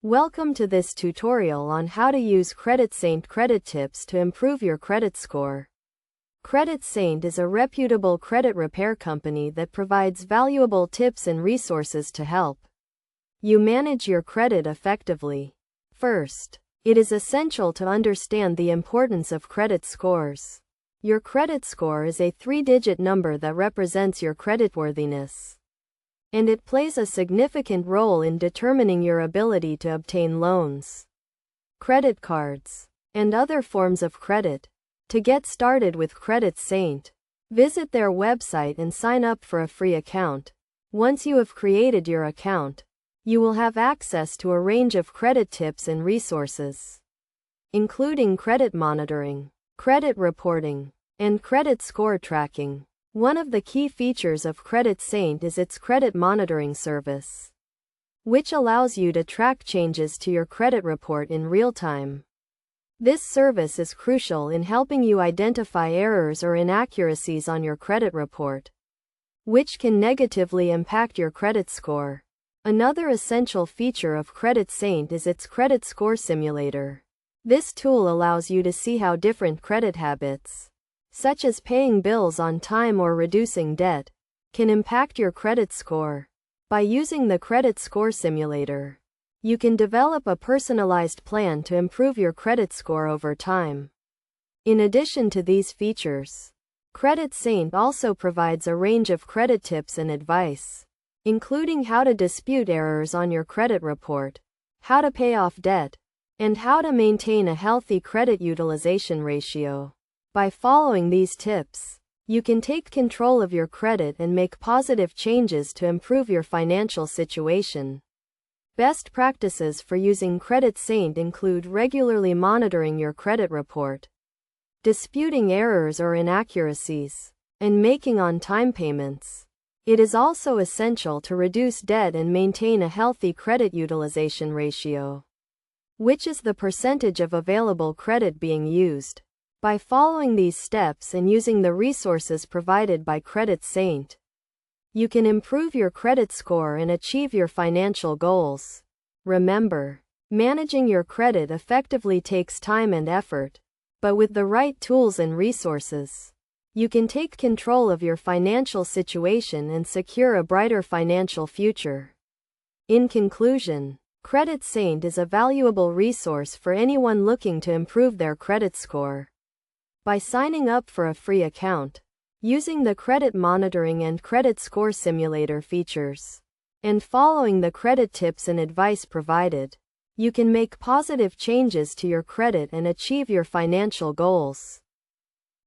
Welcome to this tutorial on how to use CreditSaint credit tips to improve your credit score. CreditSaint is a reputable credit repair company that provides valuable tips and resources to help you manage your credit effectively. First, it is essential to understand the importance of credit scores. Your credit score is a 3-digit number that represents your creditworthiness, and it plays a significant role in determining your ability to obtain loans, credit cards, and other forms of credit. To get started with CreditSaint, visit their website and sign up for a free account. Once you have created your account, you will have access to a range of credit tips and resources, including credit monitoring, credit reporting, and credit score tracking. One of the key features of CreditSaint is its credit monitoring service, which allows you to track changes to your credit report in real time. This service is crucial in helping you identify errors or inaccuracies on your credit report, which can negatively impact your credit score. Another essential feature of CreditSaint is its credit score simulator. This tool allows you to see how different credit habits, such as paying bills on time or reducing debt, can impact your credit score. By using the credit score simulator, you can develop a personalized plan to improve your credit score over time. In addition to these features, CreditSaint also provides a range of credit tips and advice, including how to dispute errors on your credit report, how to pay off debt, and how to maintain a healthy credit utilization ratio. By following these tips, you can take control of your credit and make positive changes to improve your financial situation. Best practices for using CreditSaint include regularly monitoring your credit report, disputing errors or inaccuracies, and making on-time payments. It is also essential to reduce debt and maintain a healthy credit utilization ratio, which is the percentage of available credit being used. By following these steps and using the resources provided by CreditSaint, you can improve your credit score and achieve your financial goals. Remember, managing your credit effectively takes time and effort, but with the right tools and resources, you can take control of your financial situation and secure a brighter financial future. In conclusion, CreditSaint is a valuable resource for anyone looking to improve their credit score. By signing up for a free account, using the credit monitoring and credit score simulator features, and following the credit tips and advice provided, you can make positive changes to your credit and achieve your financial goals.